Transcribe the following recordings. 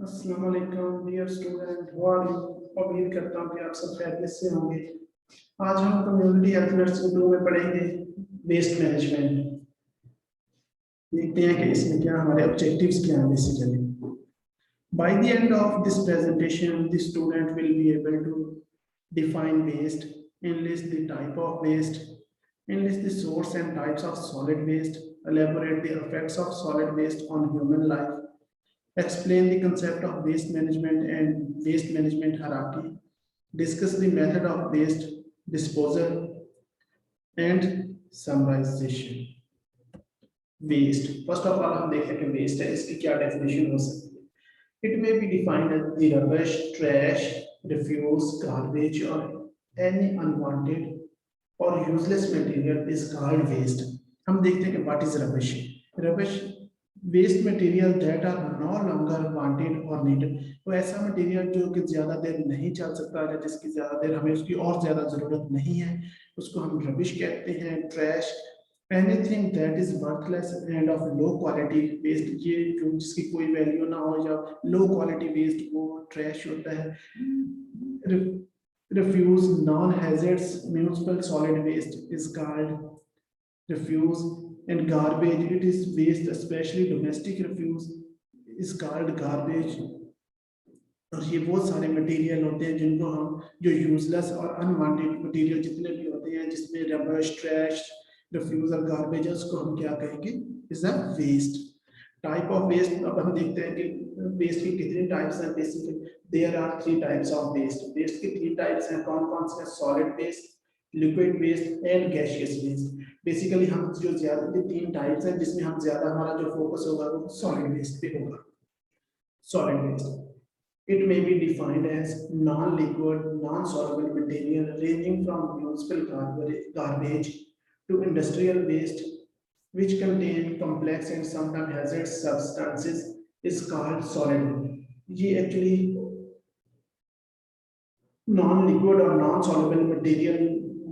अस्सलाम वालेकुम dear student, how are you? उम्मीद करता हूँ कि आप सब खैरियत से होंगे। आज हम कम्युनिटी हेल्थ नर्सिंग 2 में पढ़ेंगे वेस्ट मैनेजमेंट। देखते हैं कि इसमें क्या हमारे ऑब्जेक्टिव्स क्या हैं basically. By the end of this presentation, the student will be able to define waste, enlist the type of waste, enlist the source and types of solid waste, elaborate the effects of solid waste on human life, explain the concept of waste management and waste management hierarchy, discuss the method of waste disposal, and summarization. Waste. First of all, हम देखें कि waste है, इसकी क्या definition हो सकती है. It may be defined as the rubbish, trash, refuse, garbage, or any unwanted or useless material is called waste. हम देखते हैं कि what is rubbish. Rubbish waste material that are no longer wanted or needed. तो ऐसा material जो कि ज्यादा देर नहीं चल सकता है, जिसकी ज्यादा देर हमें उसकी और ज्यादा जरूरत नहीं है, उसको हम रबिश कहते हैं. Trash, anything that is worthless and of low quality waste, ये जो जिसकी कोई वैल्यू ना हो या लो क्वालिटी वेस्ट, वो ट्रैश होता है. Refuse, non hazardous municipal solid waste is called refuse. And garbage, it is waste, especially domestic refuse is called garbage. और ये बहुत सारे मटेरियल होते हैं जिनको हम जो यूजलेस और अनवांटेड मटेरियल जितने भी होते हैं, जिसमें रबश, ट्रैश, रिफ्यूज और गार्बेज है, उसको हम क्या कहेंगे, is a waste. Type of waste, अब हम देखते हैं कि वेस्ट की कितने टाइप्स हैं. Basically there are 3 types of waste. Waste के 3 टाइप्स हैं. कौन कौन से हैं? Solid waste, liquid waste and gaseous waste. Basically हम जो ज्यादा 3 टाइप्स हैं जिसमें हम ज्यादा हमारा जो फोकस होगा वो सॉलिड वेस्ट पे होगा. Solid waste, it may be defined as non-liquid, non-soluble material ranging from municipal garbage to industrial waste, which contain complex and sometimes hazardous substances, is called solid. ये actually non-liquid और non-soluble material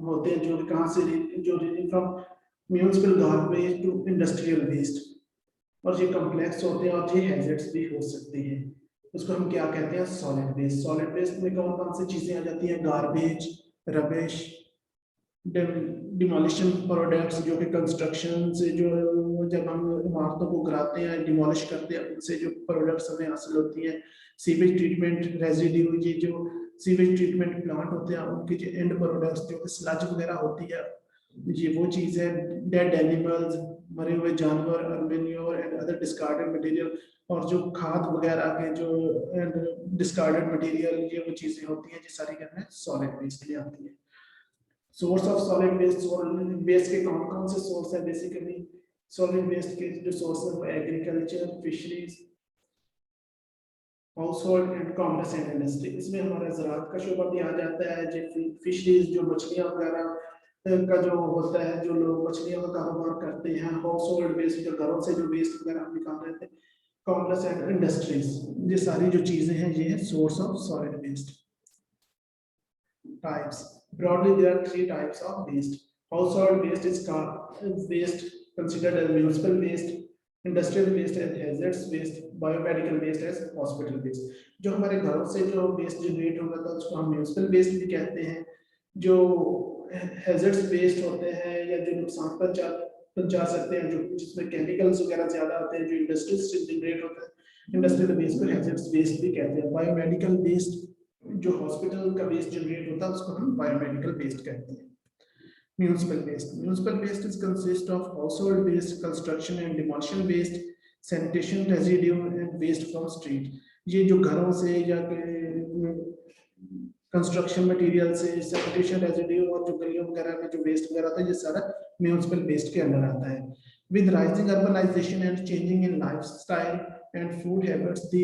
होते हैं जो कहाँ से, जो ranging from municipal garbage to industrial waste, और ये complex होते हैं और ये hazardous भी हो सकते हैं. उसको हम क्या कहते हैं? Solid waste. सॉलिड वेस्ट में कौन कौन सी चीजें आ जाती हैं? गार्बेज, रबिश, डिमोलिशन प्रोडक्ट्स, जो कि कंस्ट्रक्शन से जो जब हम इमारतों को गिराते हैं, डिमोलिश करते हैं, उनसे जो प्रोडक्ट्स हमें हासिल होती हैं. सीवेज ट्रीटमेंट रेजिड्यू, ये जो सीवेज ट्रीटमेंट प्लांट होते हैं उनके जो एंड प्रोडक्ट्स जो कि स्लज वगैरह होती है, ये वो चीज है. डेड एनिमल्स, मरे हुए जानवर, manure and other discarded material, और जो खाद वगैरह के जो डिस्कार्डेड मटेरियल, ये वो चीजें होती हैं, ये सारी कहते हैं सॉलिड वेस्ट में आती है. Source of solid waste, solid waste के कौन कौन से सोर्स है? बेसिकली सॉलिड वेस्ट के जो सोर्स है वो agriculture, fisheries, house hold and commerce and industry. इसमें हमारा ज़राअत का शोबा भी आ जाता है. जो फिशरीज, जो मछलियां वगैरह का जो होता है, जो लोग मछलियों का कारोबार करते हैं. हाउस होल्ड वेस्ट, जो घरों से जो वेस्ट वगैरह हम निकाल रहे थे. कॉमर्स एंड इंडस्ट्रीज, ये सारी जो चीजें हैं ये है source of solid waste. Types, broadly there are 3 types of waste. Household waste is waste considered as municipal waste, industrial waste as hazardous waste, biomedical waste as hospital waste. जो हमारे घरों से जो वेस्ट जनरेट होगा तो उसको हम municipal waste भी कहते हैं. जो हैजर्ड्स वेस्ट होते हैं या जो नुकसान पहुंचा सकते हैं, जो जिसमें केमिकल्स वगैरह ज्यादा होते हैं, जो इंडस्ट्री से जनरेट होता है, इंडस्ट्रियल वेस्ट को हैजर्ड्स वेस्ट भी कहते हैं. बायोमेडिकल वेस्ट, जो हॉस्पिटल का वेस्ट जनरेट होता है उसको हम बायोमेडिकल वेस्ट कहते हैं. Municipal waste, municipal waste is consist of household waste, construction and demolition waste, sanitation residue and waste from street. ये जो घरों से या कंस्ट्रक्शन मटेरियल से, सैनिटेशन रेजिड्यू और जो गलियों वगैरह में जो वेस्ट वगैरह आता है, ये सारा म्युनिसिपल वेस्ट के अंदर आता है. With rising urbanisation and changing in lifestyle and food habits, the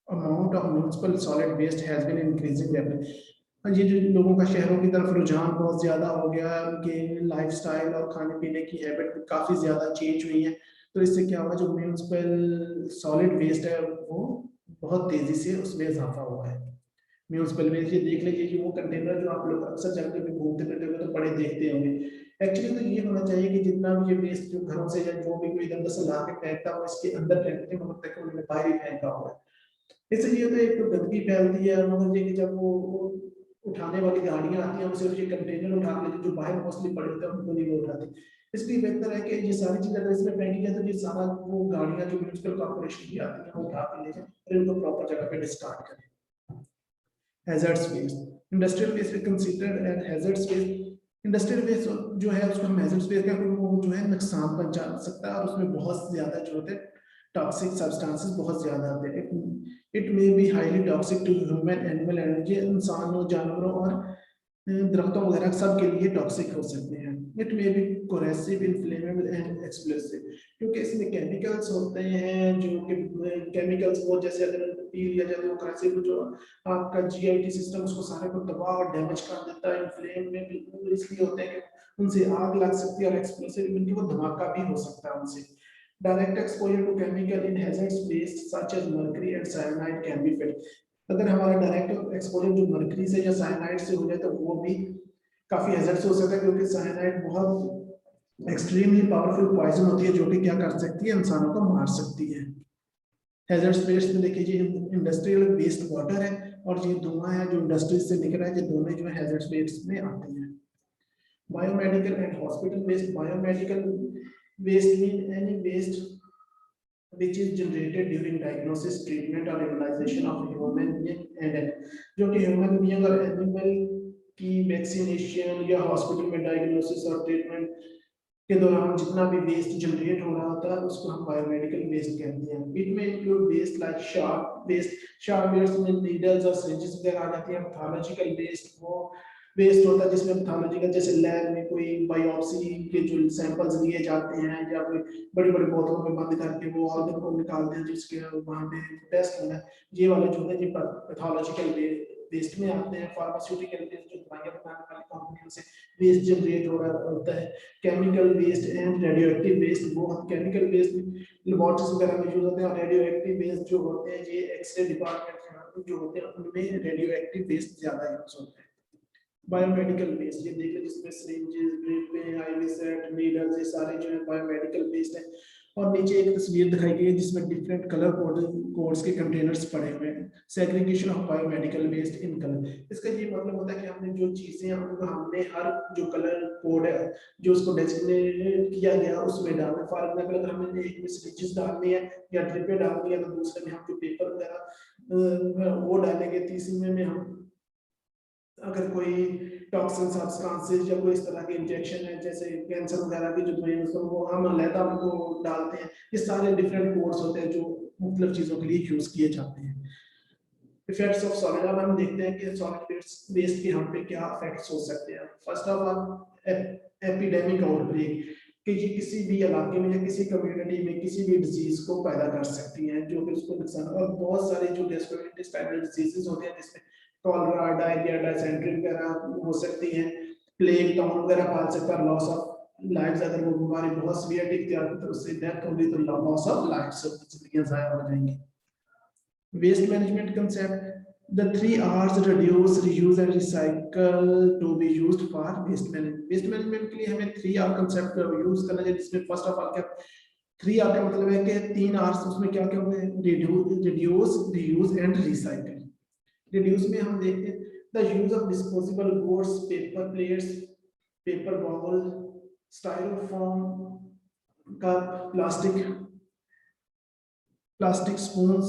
amount of municipal solid waste has been increasing rapidly. ये जो लोगों का शहरों की तरफ रुझान बहुत ज्यादा हो गया है, उनके लाइफस्टाइल और खाने पीने की हैबिट काफी ज्यादा चेंज हुई है. तो इससे क्या हुआ, जो म्युनिसिपल सॉलिड वेस्ट है वो बहुत तेजी से उसमें इजाफा हुआ है. म्युनिसिपल वेस्ट, ये देख लीजिए कि वो कंटेनर जो आप लोग अक्सर जगह पे घूमते फिरते हुए तो बड़े देखते होंगे. एक्चुअली तो ये होना चाहिए कि जितना भी ये वेस्ट जो घरों से या जो भी कोई इधर से ला के फेंकता हो, इसके अंदर फेंकते हैं, मतलब तक उन्होंने बाहर ही फेंका हुआ है. इससे ये होता है, एक तो गंदगी फैलती है, और ये कि जब वो उठाने वाली गाड़ियां आती हैं वो सिर्फ ये कंटेनर उठा के जो बाहर मोस्टली पड़े होते हैं उनको नहीं वो उठाती। इसलिए बेहतर है कि ये सारी चीजें अगर इसमें फेंकी जाए तो ये सारा वो गाड़ियां जो म्यूनिसिपल कॉर्पोरेशन की आती हैं वो उठा के ले जाए और इनको प्रॉपर जगह पे डिस्कार्ड करें। Hazardous waste, industrial waste considered as hazardous waste. Industrial waste जो है उसको हम हैजर्ड्स वेस्ट का, वो जो है नुकसान पहुंचा सकता है और उसमें बहुत ज्यादा जो होते हैं टॉक्सिक सब्सटेंसेस बहुत ज्यादा आते हैं। It may be highly toxic to human animal energy, इंसानों जानवरों और दरख्तों वगैरह सब के लिए टॉक्सिक हो सकते हैं। It may B coercive inflammable and explosive, क्योंकि इसमें केमिकल्स होते हैं जो कि केमिकल्स वो जैसे अगर पी लिया जाए तो वो कोरेसिव जो आपका जीआईटी सिस्टम उसको सारे को तबाह और डैमेज कर देता है। इन्फ्लेम में बिल्कुल इसलिए होते हैं कि उनसे आग लग सकती है, और एक्सप्लोसिव इनकी वो धमाका भी हो सकता है उनसे। Direct exposure to chemical in hazardous waste such as mercury and cyanide can be failed. अगर हमारा डायरेक्ट एक्सपोजर जो मर्करी से या साइनाइड से हो जाए तो वो भी काफी हैजर्ड्स हो सकता है, क्योंकि साइनाइड बहुत एक्सट्रीमली पावरफुल पॉइजन होती है जो कि क्या कर सकती है, इंसानों को मार सकती है। हैजर्ड्स वेस्ट में देखिए ये इंडस्ट्रियल वेस्ट वाटर है और ये धुआं है जो इंडस्ट्रीज से निकल रहा है, ये दोनों जो है हैजर्ड्स वेस्ट में आते हैं। Biomedical and hospital waste, biomedical waste mean any waste which is generated during diagnosis, treatment or immunization of human being and animal, जो कि ह्यूमन बीइंग और एनिमल की वैक्सीनेशन या हॉस्पिटल में डायग्नोसिस और ट्रीटमेंट के दौरान जितना भी वेस्ट जनरेट हो रहा होता है उसको हम बायोमेडिकल वेस्ट कहते हैं। इट में include waste like sharp waste, sharp waste में नीडल्स और सिरिंजेस वगैरह आ जाती हैं। पैथोलॉजिकल वेस्ट वो वेस्ट होता है जिसमें पैथोलॉजिकल जैसे लैब में कोई बायोप्सी के जो सैंपल्स लिए जाते हैं या कोई बड़ी बड़ी बोतलों में बंद करके वो ऑर्गन को निकालते हैं जिसके वहाँ पे टेस्ट होना है, ये वाले जो है ये पैथोलॉजिकल वेस्ट में आते हैं। फार्मास्यूटिकल वेस्ट जो दवाइयाँ बनाने वाली कंपनियों से वेस्ट जनरेट हो रहा होता है। Chemical waste and radioactive waste, वो केमिकल वेस्ट लेबोरेटरीज वगैरह में यूज होते हैं, और रेडियो एक्टिव वेस्ट जो होते हैं ये एक्सरे डिपार्टमेंट जो होते हैं उनमें रेडियो एक्टिव वेस्ट ज्यादा यूज होते हैं। बायोमेडिकल वेस्ट ये देख लो जिसमें syringes, drip, IV set, needles ये सारे जो है बायोमेडिकल वेस्ट है। और नीचे एक तस्वीर दिखाई गई है जिसमें डिफरेंट कलर कोड्स के कंटेनर्स पड़े हुए हैं। Segregation of biomedical waste in colour, इसका ये मतलब होता है कि हमने जो चीजें हमने हर जो कलर कोड है जो उसको डेजिग्नेट किया गया उसमें डालना। फॉर एग्जाम्पल अगर हमने एक में सिरिंजेस डालनी है या ड्रिपें डालनी है तो दूसरे में हम जो पेपर वगैरह वो डालेंगे, तीसरे में हम अगर कोई टॉक्सिन सब्सटेंसेस या कोई इस तरह के इंजेक्शन है जैसे कैंसर वगैरह की जो दवाई उसको वो हम अलग उनको डालते हैं। ये सारे डिफरेंट कोड्स होते हैं जो मुख्तलिफ चीजों के लिए यूज किए जाते हैं। इफेक्ट्स ऑफ सॉलिड, अब हम देखते हैं कि सॉलिड वेस्ट के हम पे क्या इफेक्ट्स हो सकते हैं। First of all epidemic outbreak, कि ये किसी भी इलाके में या किसी कम्युनिटी में किसी भी डिजीज को पैदा कर सकती हैं जो कि उसको नुकसान, और बहुत सारे जो गैस्ट्रोइंटेस्टाइनल डिजीजेस होते हैं जिसमें कॉलरा, डायरिया, डायसेंट्री वगैरह हो सकती हैं। प्लेग टाउन वगैरह फैल सकता है। लॉस ऑफ लाइव्स, अगर वो बीमारी बहुत सीवियर इख्तियार की तरफ से डेथ होगी तो लॉस ऑफ लाइव्स, जिंदगियां जाया हो जाएंगी। Waste management concept, the 3 R's reduce, reuse and recycle to be used for waste management। Waste management के लिए हमें 3 R कंसेप्ट का यूज करना चाहिए, जिसमें फर्स्ट ऑफ ऑल क्या 3 R का मतलब है कि 3 R's उसमें क्या क्या हुए, reduce, reuse and recycle. Reduce में हम देखते हैं the use of disposable goods, paper plates, paper bowl, styrofoam का, plastic spoons,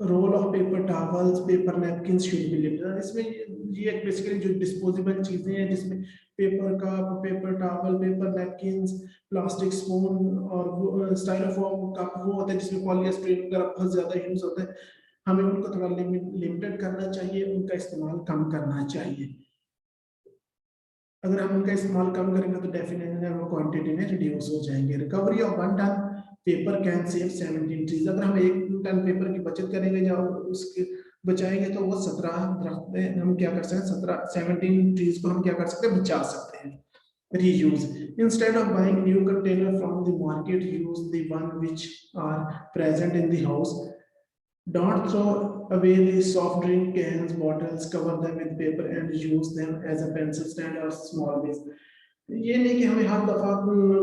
roll of paper towels, paper napkin should be limited. इसमें ये बेसिकली जो डिस्पोजेबल चीजें हैं जिसमें paper cup, paper towel, paper napkins, plastic spoon और styrofoam cup वो होता है जिसमें पॉलीएस्टर वगैरह बहुत ज्यादा यूज होता है। हमें उनको थोड़ा लिमिटेड करना चाहिए, उनका इस्तेमाल कम करना चाहिए। अगर हम उनका इस्तेमाल कम करेंगे तो डेफिनेटली वो क्वांटिटी में रिड्यूस हो जाएंगे। Recovery of 1 ton paper can save 17 trees, अगर हम 1 टन पेपर की बचत करेंगे या उसके बचाएंगे तो वो 17 दरख्त में हम क्या कर सकते हैं, 17 ट्रीज को हम क्या कर सकते हैं, बचा सकते हैं। Reuse, instead of buying new container from the market, use the one which are present in the house. Don't throw away the soft drink cans, bottles, cover them with paper and use them as a pencil stand or small waste। ये नहीं कि हमें हर दफा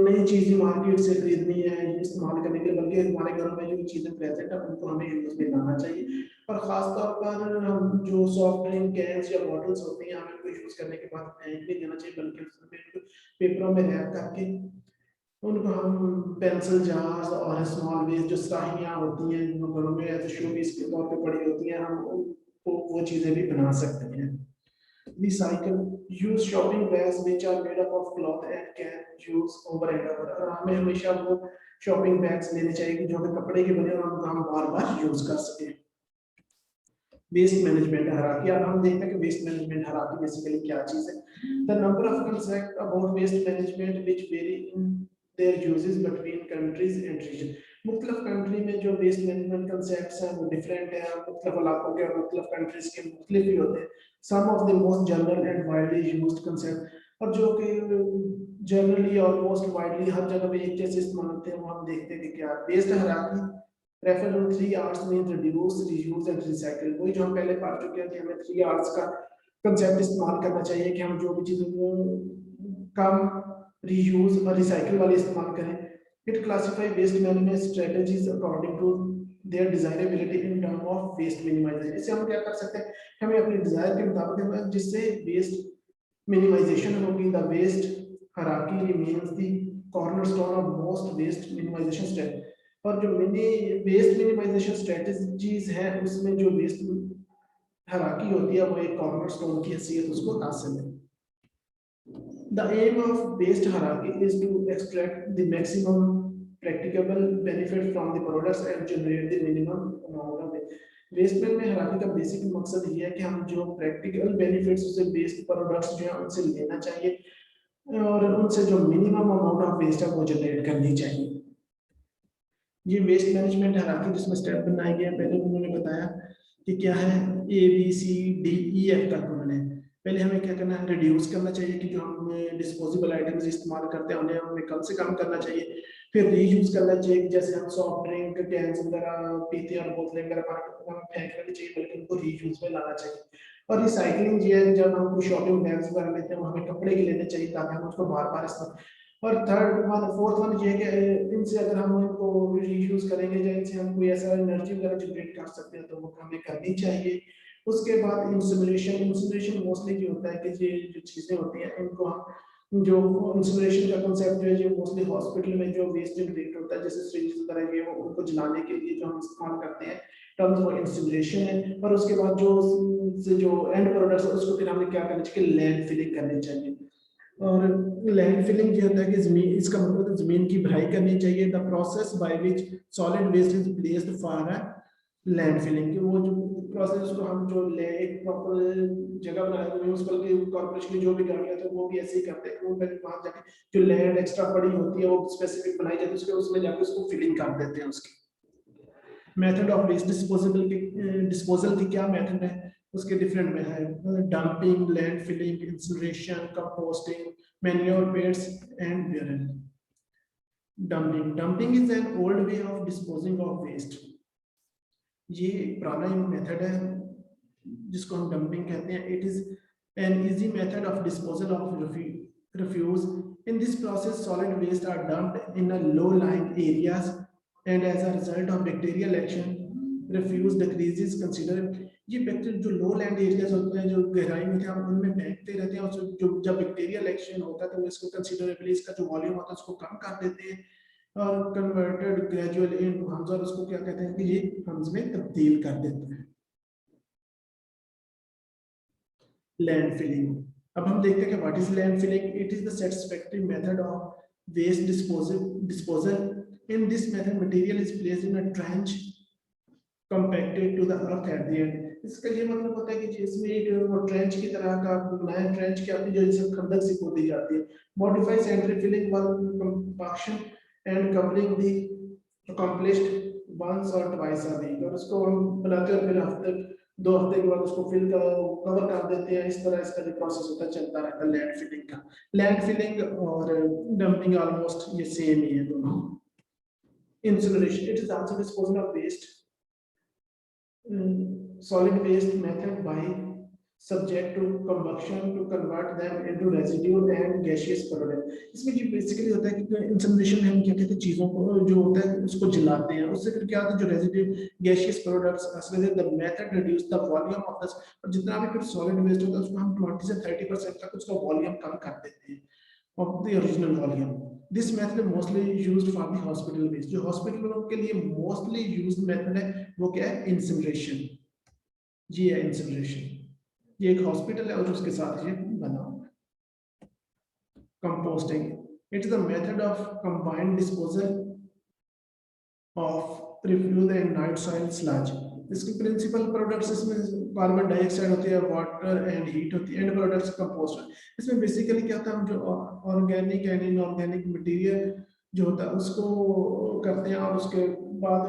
नई चीजें market से खरीदनी है इस्तेमाल करने के लिए, बल्कि हमारे घरों में जो चीजें प्रेजेंट है उनको हमें यूज में लाना चाहिए। और खास तौर पर हम जो सॉफ्ट ड्रिंक कैंस या बॉटल्स होती हैं, हमें इनको यूज करने के बाद फेंक नहीं देना चाहिए, बल्कि उसमें इनको पेपरों में रैप करके उनको हम पेंसिल जार्स और स्मॉल वेस्ट जो स्याहियाँ होती हैं जो घरों में एज शो पीस के तौर पे पड़ी होती हैं, हम उनको वो चीज़ें भी बना सकते हैं। Recycle, use shopping bags which are made up of cloth and can use over and over. और हमें हमेशा वो शॉपिंग बैग्स लेने चाहिए जो कि कपड़े के बने और उनको हम बार बार यूज कर सकें। वेस्ट मैनेजमेंट हायरार्की, अब हम देखते हैं कि वेस्ट मैनेजमेंट हायरार्की बेसिकली क्या चीज है। The number of concept about waste management which vary in their uses between countries and region. मुख्तलिफ कंट्री में जो वेस्ट मैनेजमेंट कंसेप्ट्स हैं वो डिफरेंट है, मुख्तलिफ इलाकों के और मुख्तलिफ कंट्रीज के मुख्तलिफ ही होते हैं। Some of the most general and widely used concept, और जो कि जनरली और मोस्ट वाइडली हर जगह पे एक जैसे इस्तेमाल होते हैं, वो हम देखते हैं कि क्या waste hierarchy refer to 3 R's mean reduce, reuse and recycle. वही जो हम पहले पढ़ चुके हैं कि हमें 3 R's का कंसेप्ट इस्तेमाल करना चाहिए कि हम जो भी चीजें कम, रीयूज और रिसाइकिल वाले इस्तेमाल करें। It classify waste management strategies according to their desirability in term of waste minimisation. इससे हम क्या कर सकते हैं, हमें अपने डिजायर के मुताबिक जिससे वेस्ट मिनिमाइजेशन होगी। The waste hierarchy remains the cornerstone of most waste minimisation strategy. और जो वेस्ट मिनिमाइजेशन स्ट्रेटजीज है उसमें जो वेस्ट हायरार्की होती है वो एक कॉर्नरस्टोन की हैसियत उसको हासिल है। The aim of waste hierarchy is to extract the maximum practicable benefit from the products and generate the minimum amount of waste. Waste में हायरार्की का बेसिक मकसद ये है कि हम जो प्रैक्टिकल बेनिफिट्स उसे वेस्ट प्रोडक्ट्स जो है उनसे लेना चाहिए और उनसे जो मिनिमम अमाउंट ऑफ वेस्ट है वो जनरेट करनी चाहिए। ये वेस्ट मैनेजमेंट हायरार्की जिसमें स्टेप बनाए गए हैं, पहले उन्होंने बताया कि क्या है, A B C D E F तक उन्होंने। पहले हमें क्या करना है, रिड्यूस करना चाहिए कि जो हम डिस्पोजेबल आइटम्स इस्तेमाल करते हैं उन्हें हमें कम से कम करना चाहिए। फिर रीयूज करना चाहिए, जैसे हम सॉफ्ट ड्रिंक कैंस वगैरह पीते हैं और बोतलें वगैरह फेंकना नहीं चाहिए, बल्कि उनको रीयूज में लाना चाहिए। और रिसाइकलिंग ये है, जब हम कोई शॉपिंग बैग्स वगैरह लेते हैं वो हमें कपड़े के लेने चाहिए ताकि हम उसको बार बार इस्तेमाल। और फोर्थ वन ये है कि इनसे अगर हम इनको रीयूज करेंगे या इनसे हम कोई ऐसा एनर्जी वगैरह जनरेट कर सकते हैं तो वो हमें करनी चाहिए। उसके बाद इंसिनरेशन मोस्टली जो होता है कि ये जो चीजें होती हैं इनको हम जो इंसिनरेशन का कांसेप्ट जो है जो मोस्टली हॉस्पिटल में जो वेस्ट जनरेट होता है जैसे सिरिंज वगैरह ये वो उनको जलाने के लिए जो हम इस्तेमाल करते हैं टर्म्स वो इंसिनरेशन है। और उसके बाद जो एंड प्रोडक्ट्स है उसको फिर हमें क्या करना चाहिए, लैंड फिलिंग करनी चाहिए। और लैंड फिलिंग ये होता है कि जमीन, इसका मतलब है जमीन की भराई करनी चाहिए। The process by which solid waste is placed for a land filling, वो जो प्रोसेस को हम जो ले एक प्रॉपर जगह बनाए हुए म्यूनिसिपल कॉर्पोरेशन की जो भी गाड़ियां थे वो भी ऐसे ही करते हैं, वो पहले वहां जाके जो लैंड एक्स्ट्रा पड़ी होती है वो स्पेसिफिक बनाई जाती है, उसके उसमें जाके उसको फिलिंग कर देते हैं। उसकी मेथड ऑफ वेस्ट डिस्पोजल की क्या मेथड है, उसके डिफरेंट में है, dumping, land filling, incineration, composting, manure beds and burial. Dumping is an old way of disposing of waste. ये एक पुराना मेथड है जिसको हम डंपिंग कहते हैं। It is an easy method of disposal of refuse. In this process solid waste are dumped in a low lying areas and as a result of bacterial action refuse decreases considerably. ये bacteria जो लो land areas होते हैं जो गहराई में थे हम उनमें फेंकते रहते हैं और जो जब बैक्टीरियल एक्शन होता है तो इसको कंसिडरेबली इसका जो वॉल्यूम होता है उसको कम कर देते हैं और कन्वर्टेड ग्रेजुअली इनटू हम्स, और उसको क्या कहते हैं कि ये हम्स में तब्दील कर देते हैं। लैंड फिलिंग, अब हम देखते हैं कि what is land filling. It is the satisfactory method of waste disposal. In this method material is placed in a trench compacted to the earth at the end. इसका ये मतलब होता है कि जिसमें एक वो ट्रेंच की तरह का बनाया, ट्रेंच की अपनी जो जिसमें खंदक सी खोदी जाती है। Modify sanitary filling one compaction and covering the accomplished once or twice a week, और उसको हम बनाते हैं और फिर हफ्ते 2 हफ्ते के बाद उसको कवर कर देते हैं। इस तरह इसका जो प्रोसेस होता है चलता रहता है लैंड फिलिंग का। लैंड फिलिंग और डंपिंग ऑलमोस्ट ये सेम ही है दोनों। Incineration, it is also disposal of waste solid waste method by subject to combustion to convert them into residual and gaseous product. इसमें ये बेसिकली होता है कि इंसिनरेशन में हम क्या कहते हैं, चीजों को जो होता है उसको जलाते हैं, उससे फिर क्या होता है, जो residue gaseous products the method reduce the volume of the, और जितना भी फिर सॉलिड वेस्ट होता है उसको हम 20 से 30% तक उसका वॉल्यूम कम कर देते हैं of the original volume. This method is mostly used for the hospital waste. जो हॉस्पिटलों के लिए मोस्टली यूज्ड मेथड है वो क्या है, इंसिनरेशन। जी है इंसिनरेशन, ये एक हॉस्पिटल है और उसके साथ ये बना हुआ है। Composting, it is the method of combined disposal of refuse and night soil sludge. इसकी प्रिंसिपल प्रोडक्ट्स इसमें कार्बन डाइऑक्साइड होती है, वाटर एंड हीट होती है, एंड प्रोडक्ट्स कंपोस्ट। इसमें बेसिकली क्या होता है, हम जो ऑर्गेनिक एंड इनऑर्गेनिक मटेरियल जो होता है उसको करते हैं, और उसके बाद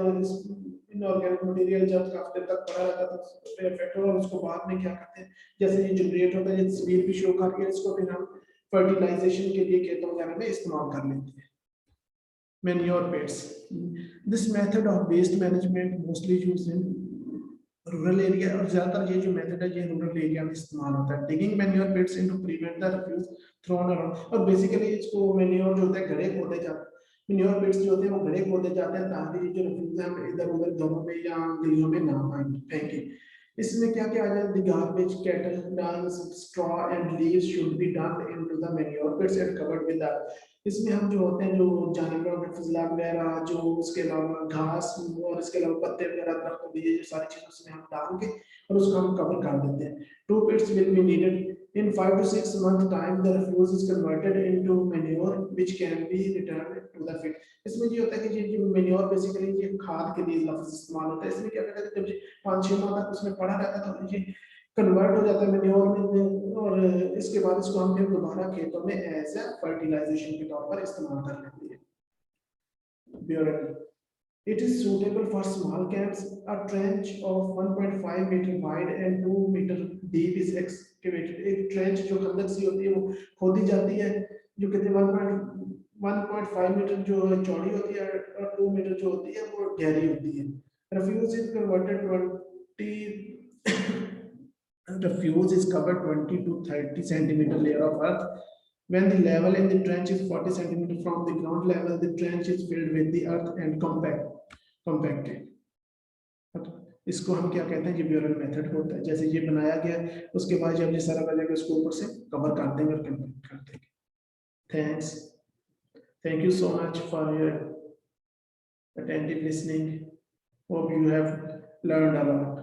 इनऑर्गेनिक मटेरियल जब काफी देर तक पड़ा रहता है तो उस पे इफेक्ट होगा, और उसको बाद में क्या करते हैं, जैसे ये जनरेट होता है, ये तस्वीर भी शो कर रही है, इसको फिर हम फर्टिलाइजेशन के लिए खेतों वगैरह में इस्तेमाल कर लेते हैं। Manure pits. This method of waste management mostly used in rural area, और ज्यादातर ये जो मेथड है ये रूरल एरिया में इस्तेमाल होता है। Digging manure pits into prevent the refuse thrown around, और बेसिकली इसको मैन्योर जो होता है गड्ढे खोदे जाते हैं, मैन्योर पिट्स जो होते हैं वो गड्ढे खोदे जाते हैं ताकि ये जो रिफ्यूज है हम इधर उधर घरों में या गलियों में ना फेंके। इसमें क्या क्या आ जाए, the garbage, cattle dungs, straw and leaves should be dumped into the manure pits and covered with that. इसमें हम जो होते हैं, जो जानवरों के फजला वगैरह, जो उसके अलावा घास और इसके अलावा पत्ते वगैरह, दरख्त भी, ये सारी चीजें उसमें हम डाल के और उसको हम कवर कर देते हैं। 2 pits will be needed in 5 to 6 month time. The refuse is converted into manure which can be returned to the pit. इसमें ये होता है कि ये manure बेसिकली ये खाद के लिए लफ्ज इस्तेमाल होता है। इसमें क्या करते हैं, जब 5-6 माह तक उसमें पड़ा रहता है तो ये कन्वर्ट हो जाता है मैन्योर में, और इसके बाद इसको हम फिर दोबारा खेतों में एज ए फर्टिलाइजेशन के तौर पर इस्तेमाल कर लेते हैं। Burial. It is suitable for small camps. A trench of 1.5 meter wide and 2 meter deep is excavated. एक trench जो खंदक सी होती है वो खोदी जाती है, जो कहते हैं 1.5 मीटर जो चौड़ी होती है और 2 मीटर जो होती है वो गहरी होती है। Refuse is converted 20 refuse is covered 20 to 30 centimeter layer of earth. When the level in the trench is 40 centimeter from the ground level, the trench is filled with the earth and compacted. इसको हम क्या कहते हैं, ये burial method होता है। जैसे ये बनाया गया, उसके बाद जब ये सारा बनेगा इसको ऊपर से कवर कर देंगे और कंप्लीट कर देंगे। Thank you so much for your attentive listening. Hope you have learned a lot.